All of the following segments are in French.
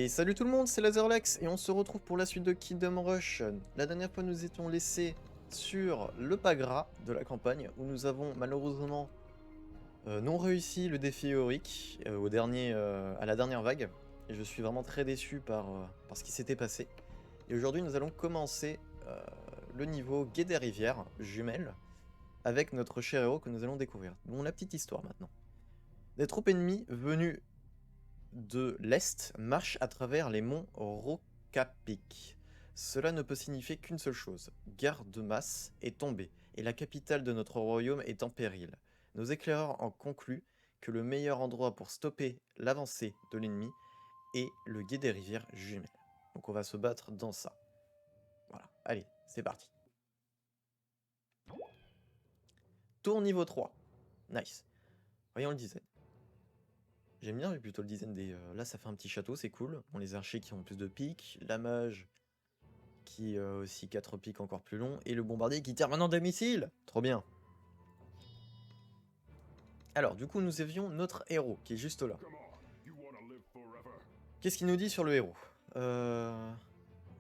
Et salut tout le monde, c'est Lazerlex et on se retrouve pour la suite de Kingdom Rush. La dernière fois nous étions laissés sur le pas gras de la campagne où nous avons malheureusement non réussi le défi héroïque à la dernière vague. Et je suis vraiment très déçu par ce qui s'était passé. Et aujourd'hui nous allons commencer le niveau Gué des Rivières, jumelles, avec notre cher héros que nous allons découvrir. Bon, la petite histoire maintenant. Des troupes ennemies venues de l'Est marche à travers les monts Rokapik. Cela ne peut signifier qu'une seule chose. Garde-Masse est tombée, et la capitale de notre royaume est en péril. Nos éclaireurs en concluent que le meilleur endroit pour stopper l'avancée de l'ennemi est le gué des rivières jumelles. Donc on va se battre dans ça. Voilà, allez, c'est parti. Tour niveau 3. Nice. Voyons le design. J'aime bien plutôt le design des... là, ça fait un petit château, c'est cool. Bon, les archers qui ont plus de piques, la mage qui a aussi 4 piques encore plus longs, et le bombardier qui tire maintenant des missiles. Trop bien. Alors, du coup, nous avions notre héros, qui est juste là. Qu'est-ce qu'il nous dit sur le héros Le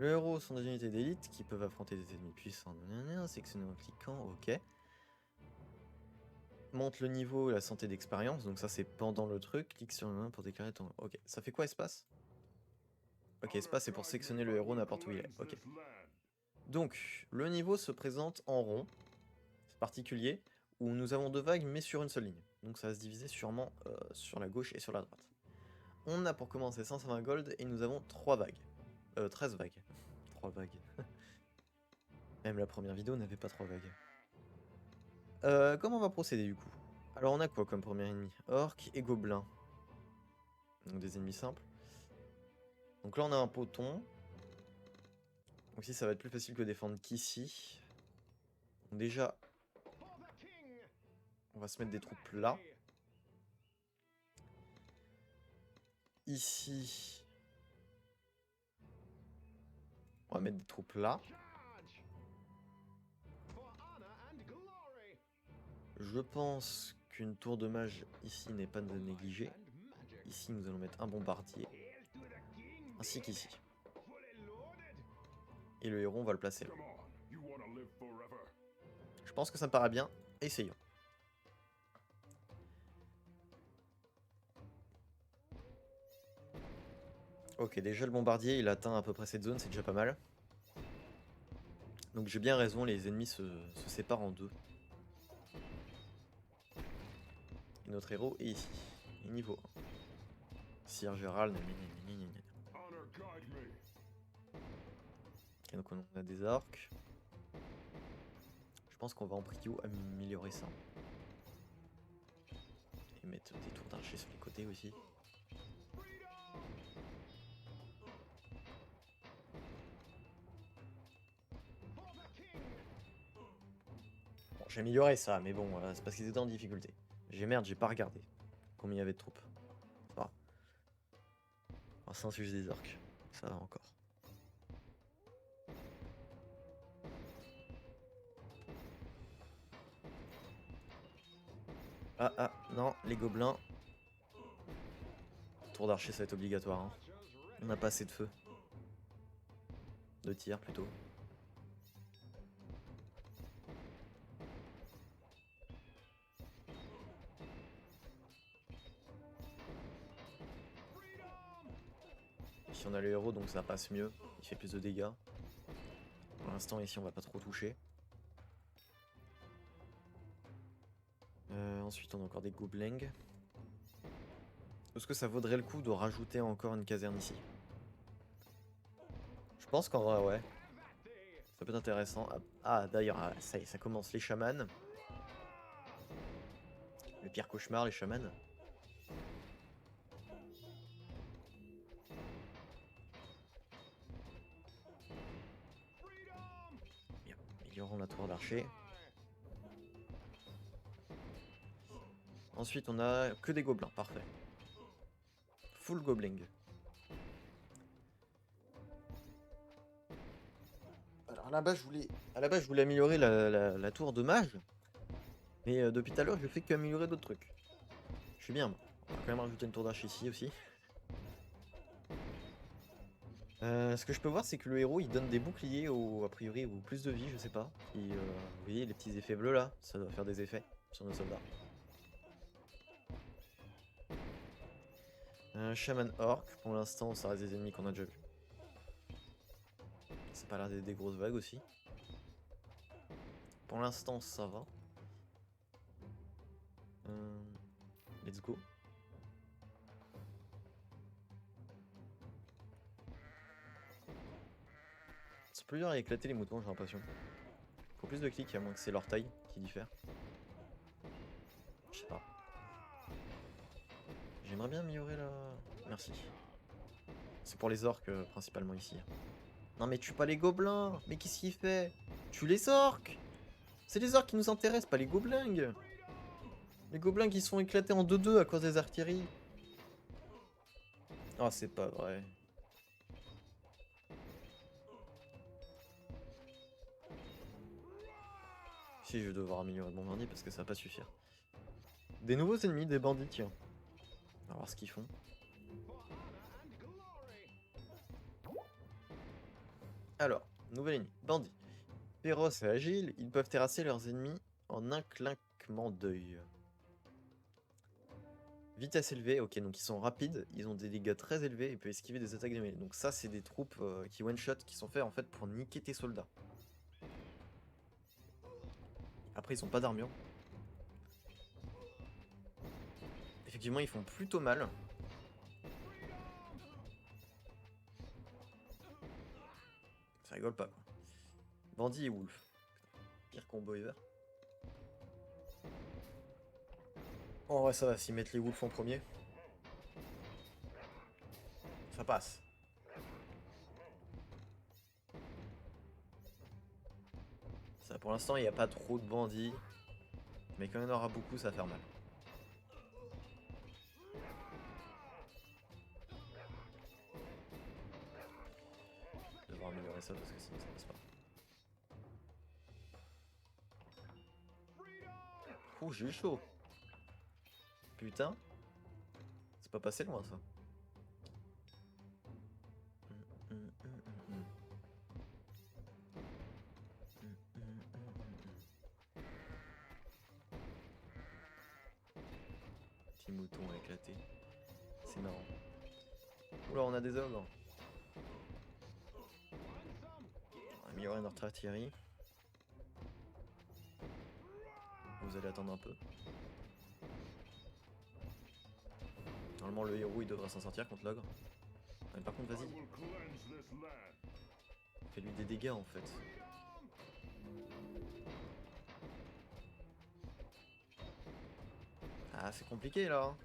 héros sont des unités d'élite qui peuvent affronter des ennemis puissants. Sélectionner en cliquant, ok. Monte le niveau et la santé d'expérience, donc ça c'est pendant le truc. Clique sur le main pour déclarer ton... Ok, ça fait quoi espace? Ok, espace c'est pour sélectionner le héros n'importe où il est, ok. Donc, le niveau se présente en rond, c'est particulier, où nous avons 2 vagues mais sur une seule ligne. Donc ça va se diviser sûrement sur la gauche et sur la droite. On a pour commencer 520 gold et nous avons 3 vagues. 13 vagues. 3 vagues. Même la première vidéo n'avait pas 3 vagues. Comment on va procéder du coup? Alors on a quoi comme premier ennemi? Orc et gobelin. Donc des ennemis simples. Donc là on a un poton. Donc ici ça va être plus facile que défendre qu'ici. Donc déjà, on va se mettre des troupes là. Ici, on va mettre des troupes là. Je pense qu'une tour de mage ici n'est pas de négliger. Ici, nous allons mettre un bombardier. Ainsi qu'ici. Et le héros, on va le placer là. Je pense que ça me paraît bien. Essayons. Ok, déjà le bombardier, il atteint à peu près cette zone, c'est déjà pas mal. Donc j'ai bien raison, les ennemis se séparent en deux. Et notre héros est ici. Et niveau 1. Sire Gérald. Ok, donc on a des arcs. Je pense qu'on va en prio améliorer ça. Et mettre des tours d'archer sur les côtés aussi. Bon, j'ai amélioré ça, mais bon, c'est parce qu'ils étaient en difficulté. J'ai pas regardé combien il y avait de troupes. Ça va. On s'insulte des orques. Ça va encore. Ah, non, les gobelins. Tour d'archer, ça va être obligatoire. Hein. On n'a pas assez de feu. De tir, plutôt. Ici, on a le héros, donc ça passe mieux. Il fait plus de dégâts. Pour l'instant, ici, on va pas trop toucher. Ensuite, on a encore des gobelins. Est-ce que ça vaudrait le coup de rajouter encore une caserne ici? Je pense qu'en vrai, ouais. Ça peut être intéressant. Ah, d'ailleurs, ça y est, ça commence. Les chamans. Le pire cauchemar, les chamans. Bien, améliorons la tour d'archer. Ensuite, on a que des gobelins, parfait. Full gobling. Alors à la base, je voulais améliorer la tour de mage. Mais depuis tout à l'heure, je fais qu'améliorer d'autres trucs. Je suis bien, moi. On va quand même rajouter une tour d'arche ici aussi. Ce que je peux voir, c'est que le héros il donne des boucliers a priori ou plus de vie, je sais pas. Et vous voyez les petits effets bleus là, ça doit faire des effets sur nos soldats. Un Shaman Orc, pour l'instant ça reste des ennemis qu'on a déjà vus. Ça a pas l'air d'être des grosses vagues aussi. Pour l'instant ça va. Let's go. C'est plus dur à éclater les moutons, j'ai l'impression. Faut plus de clics, à moins que c'est leur taille qui diffère. Je sais pas. J'aimerais bien améliorer la... Merci. C'est pour les orques principalement ici. Non mais tue pas les gobelins. Mais qu'est-ce qu'il fait? Tue les orques. C'est les orques qui nous intéressent, pas les gobelins. Les gobelins qui sont éclatés en 2-2 à cause des artilleries. Oh c'est pas vrai. Si je vais devoir améliorer mon bandit parce que ça va pas suffire. Des nouveaux ennemis, des bandits, tiens. On va voir ce qu'ils font. Alors, nouvel ennemi, bandit. Féroces et agiles, ils peuvent terrasser leurs ennemis en un clinquement d'œil. Vitesse élevée, ok, donc ils sont rapides, ils ont des dégâts très élevés et peuvent esquiver des attaques de mêlée. Donc ça, c'est des troupes qui one-shot, qui sont faits en fait pour niquer tes soldats. Après, ils ont pas d'armure. Effectivement, ils font plutôt mal. Ça rigole pas, quoi. Bandit et Wolf. Pire combo ever. En vrai, ça va, s'ils mettent les Wolves en premier. Ça passe. Ça, pour l'instant, il n'y a pas trop de bandits. Mais quand il y en aura beaucoup, ça va faire mal. Je vais devoir améliorer ça parce que sinon ça passe pas. Ouh, j'ai eu chaud. Putain. C'est pas passé loin ça. Petit mouton éclaté. C'est marrant. Oula, on a des ogres. On va améliorer notre artillerie. Vous allez attendre un peu. Normalement, le héros il devrait s'en sortir contre l'ogre. Mais par contre, vas-y. Fais-lui des dégâts en fait. Ah, c'est compliqué là.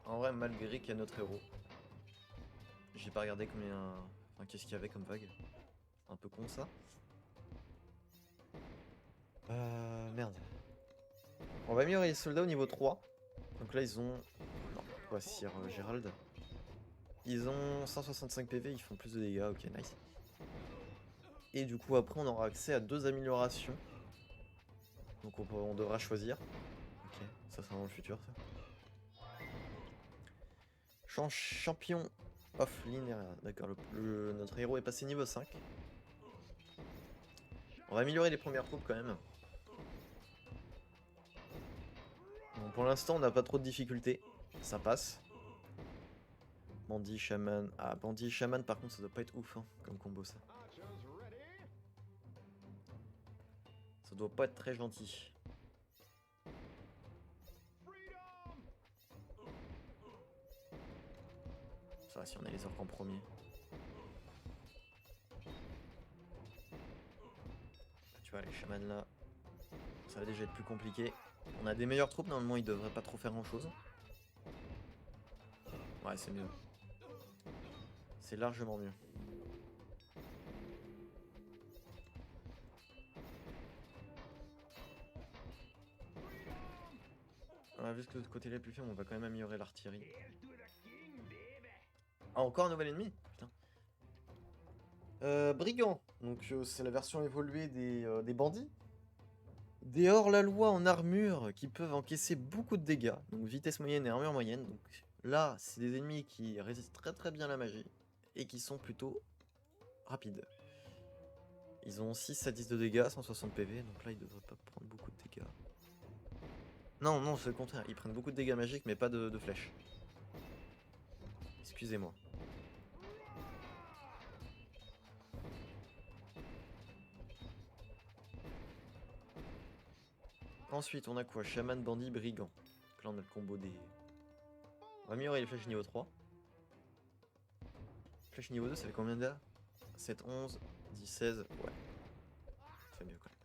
En vrai, malgré qu'il y a notre héros. J'ai pas regardé combien... Enfin, qu'est-ce qu'il y avait comme vague. Un peu con ça. Merde. On va améliorer les soldats au niveau 3. Donc là, ils ont... Non, quoi, Sir Gérald. Ils ont 165 PV, ils font plus de dégâts, ok, nice. Et du coup, après, on aura accès à 2 améliorations. Donc on devra choisir. Ok, ça sera dans le futur, ça. Champion off linéaire. D'accord, notre héros est passé niveau 5. On va améliorer les premières troupes quand même. Bon, pour l'instant, on n'a pas trop de difficultés. Ça passe. Bandit, chaman. Ah, bandit et chaman, par contre, ça doit pas être ouf hein, comme combo ça. Ça doit pas être très gentil. Ça va si on a les orques en premier. Tu vois, les chamans là, ça va déjà être plus compliqué. On a des meilleures troupes, normalement ils devraient pas trop faire grand chose. Ouais, c'est mieux. C'est largement mieux. Vu ce que de ce côté là est plus faible, on va quand même améliorer l'artillerie. Ah, encore un nouvel ennemi? Putain. Brigand. Donc c'est la version évoluée des bandits. Des hors-la-loi en armure qui peuvent encaisser beaucoup de dégâts. Donc vitesse moyenne et armure moyenne. Donc là, c'est des ennemis qui résistent très bien à la magie. Et qui sont plutôt rapides. Ils ont 6 à 10 de dégâts, 160 PV. Donc là, ils devraient pas prendre beaucoup de dégâts. Non, non, c'est le contraire. Ils prennent beaucoup de dégâts magiques, mais pas de flèches. Excusez-moi. Ensuite, on a quoi? Chaman, bandit, brigand. Donc là, on a le combo des... On va améliorer les flèches niveau 3. Flèche niveau 2, ça fait combien de dégâts? 7, 11, 10, 16. Ouais. C'est mieux quand même.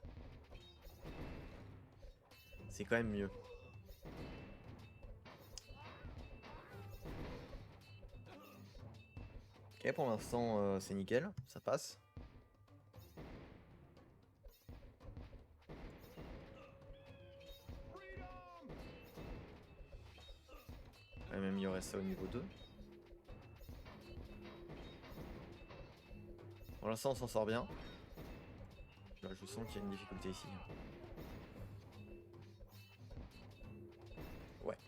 C'est quand même mieux. Ok, pour l'instant, c'est nickel. Ça passe. On va même améliorer ça au niveau 2. Pour l'instant, on s'en sort bien. Là, je sens qu'il y a une difficulté ici. Ouais.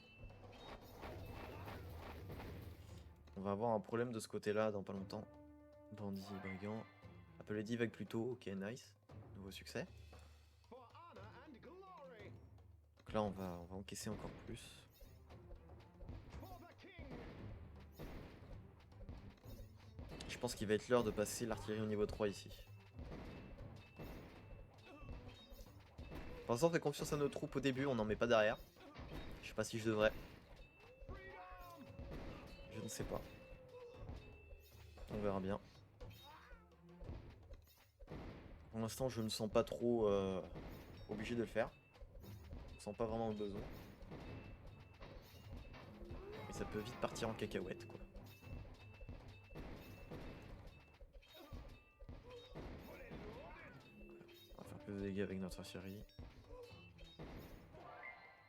On va avoir un problème de ce côté-là dans pas longtemps. Bandit, brigand. Appelé divague plus tôt. Ok, nice. Nouveau succès. Donc là, on va encaisser encore plus. Je pense qu'il va être l'heure de passer l'artillerie au niveau 3 ici. Pour l'instant, on fait confiance à nos troupes au début, on n'en met pas derrière. Je sais pas si je devrais. Je ne sais pas. On verra bien. Pour l'instant, je ne me sens pas trop obligé de le faire. Je ne sens pas vraiment le besoin. Mais ça peut vite partir en cacahuète, quoi. On va faire plus de dégâts avec notre artillerie.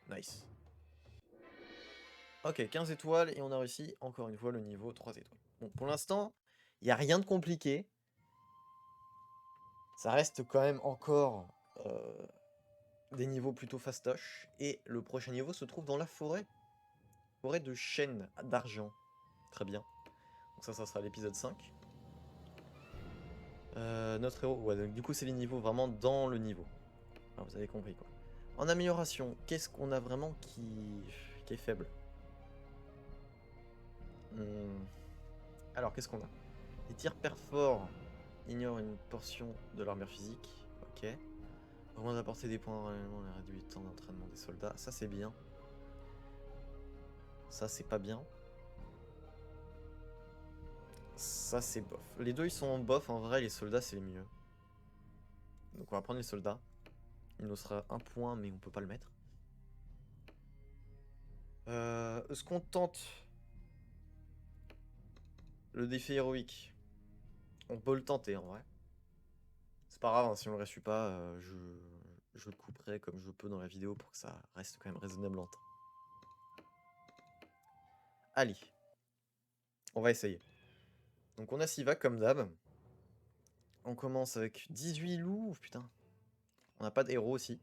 Nice. Ok, 15 étoiles et on a réussi encore une fois le niveau 3 étoiles. Bon, pour l'instant, il n'y a rien de compliqué. Ça reste quand même encore des niveaux plutôt fastoches. Et le prochain niveau se trouve dans la forêt. Forêt de chêne d'argent. Très bien. Donc ça sera l'épisode 5. Notre héros, ouais, donc du coup c'est les niveaux vraiment dans le niveau. Ah, vous avez compris quoi. En amélioration, qu'est-ce qu'on a vraiment qui est faible? Alors qu'est-ce qu'on a? Les tirs perforts ignorent une portion de l'armure physique. Ok. Augmente la portée des points réellement et réduit le temps d'entraînement des soldats. Ça c'est bien. Ça c'est pas bien. Ça c'est bof. Les deux ils sont en bof, en vrai les soldats c'est les mieux. Donc on va prendre les soldats. Il nous sera un point mais on peut pas le mettre. Est-ce qu'on tente le défi héroïque? On peut le tenter en vrai. C'est pas grave, hein, si on le reçut pas, je le couperai comme je peux dans la vidéo pour que ça reste quand même raisonnable en temps. Allez. On va essayer. Donc on a Siva comme d'hab. On commence avec 18 loups. Putain. On n'a pas de héros aussi.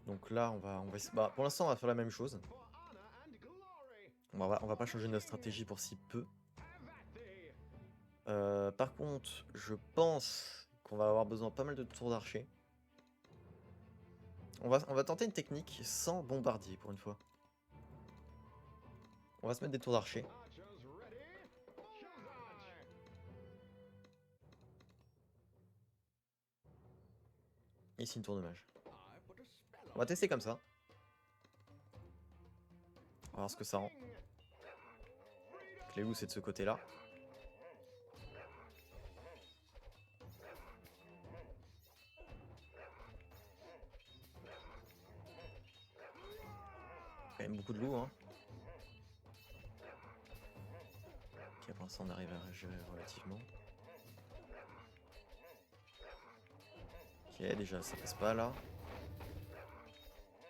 Donc là, bah, pour l'instant, on va faire la même chose. On va pas changer notre stratégie pour si peu. Par contre, je pense qu'on va avoir besoin pas mal de tours d'archer. On va tenter une technique sans bombardier pour une fois. On va se mettre des tours d'archer. Ici une tour de mage. On va tester comme ça. On va voir ce que ça rend. Donc les loups c'est de ce côté là. Quand même beaucoup de loups hein. Ok, pour l'instant on arrive à gérer relativement. Ok, déjà ça passe pas là.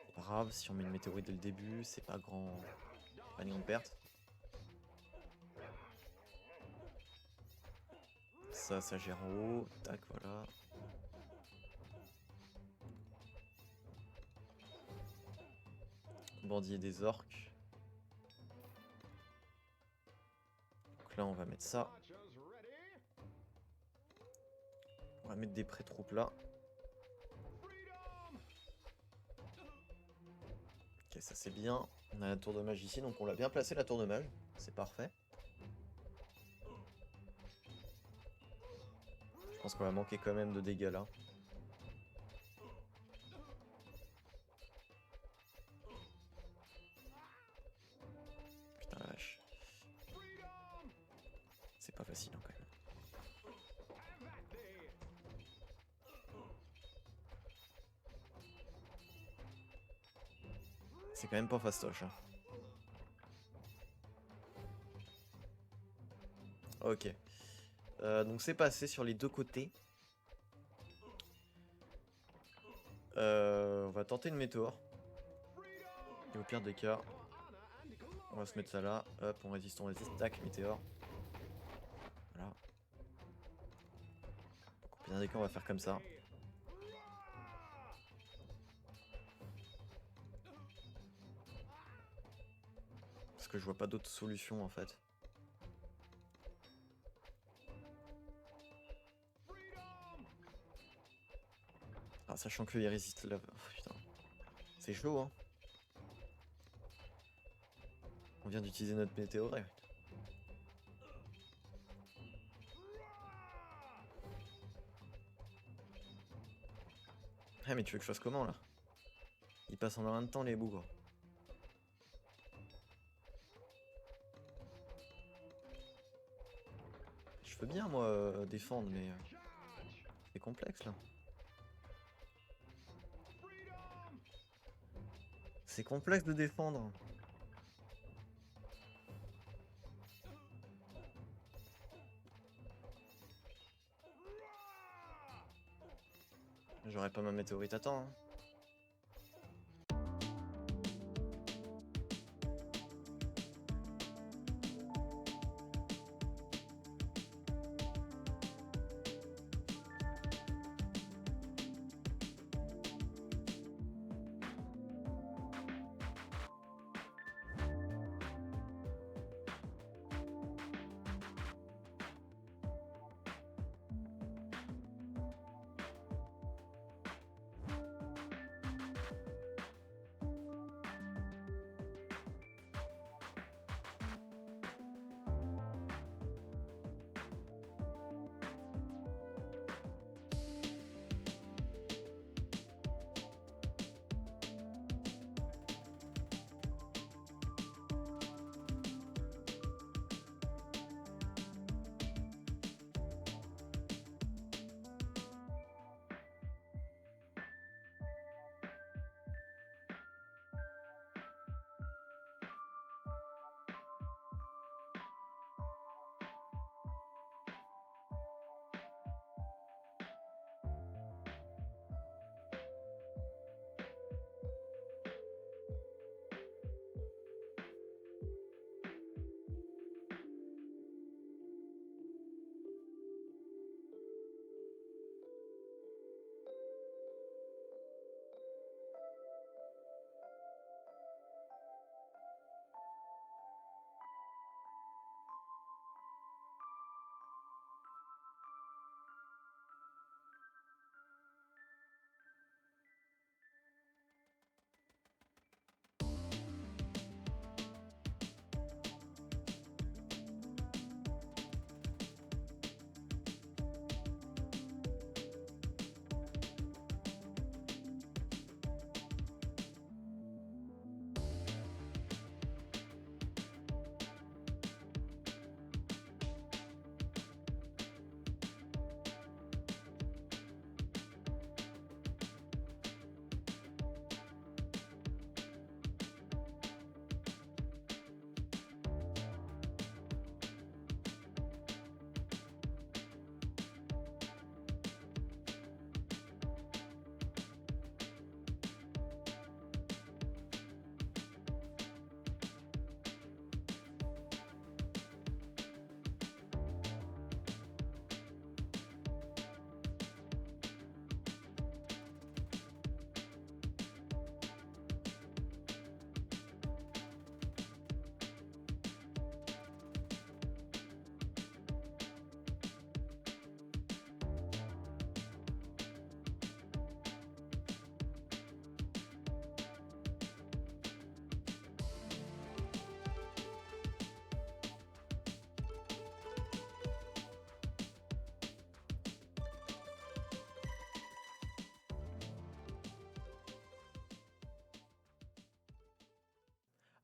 C'est pas grave, si on met une météorite dès le début, c'est pas une grande perte. Ça gère en haut. Tac, voilà. Bandit des orques. Donc là, on va mettre ça. On va mettre des pré-troupes là. Ok, ça c'est bien. On a la tour de mage ici, donc on l'a bien placé la tour de mage. C'est parfait. Je pense qu'on va manquer quand même de dégâts là. Putain la vache. C'est pas facile hein, quand même. C'est quand même pas fastoche. Hein. Ok. Donc c'est passé sur les deux côtés. On va tenter une météore. Et au pire des cas, on va se mettre ça là. Hop, on résiste. Tac, météore. Voilà. Donc au pire des cas, on va faire comme ça. Parce que je vois pas d'autre solution en fait. Ah, sachant qu'il résiste là. Oh, putain. C'est chaud, hein. On vient d'utiliser notre météore. Ah, mais tu veux que je fasse comment là? Ils passent en un de temps les bougres. Je veux bien moi défendre, mais c'est complexe là. C'est complexe de défendre. J'aurais pas ma météorite à temps. Hein.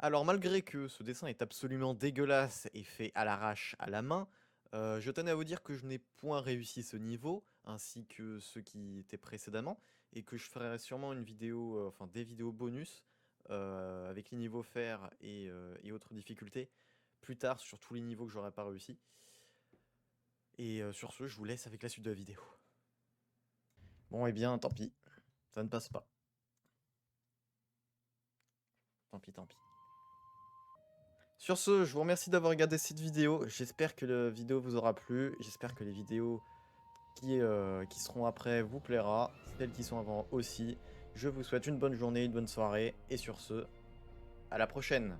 Alors malgré que ce dessin est absolument dégueulasse et fait à l'arrache à la main, je tenais à vous dire que je n'ai point réussi ce niveau, ainsi que ceux qui étaient précédemment, et que je ferai sûrement une vidéo, enfin des vidéos bonus, avec les niveaux fer et autres difficultés, plus tard sur tous les niveaux que j'aurais pas réussi. Et sur ce, je vous laisse avec la suite de la vidéo. Bon, eh bien, tant pis, ça ne passe pas. Tant pis, tant pis. Sur ce, je vous remercie d'avoir regardé cette vidéo. J'espère que la vidéo vous aura plu. J'espère que les vidéos qui seront après vous plaira. Celles qui sont avant aussi. Je vous souhaite une bonne journée, une bonne soirée. Et sur ce, à la prochaine.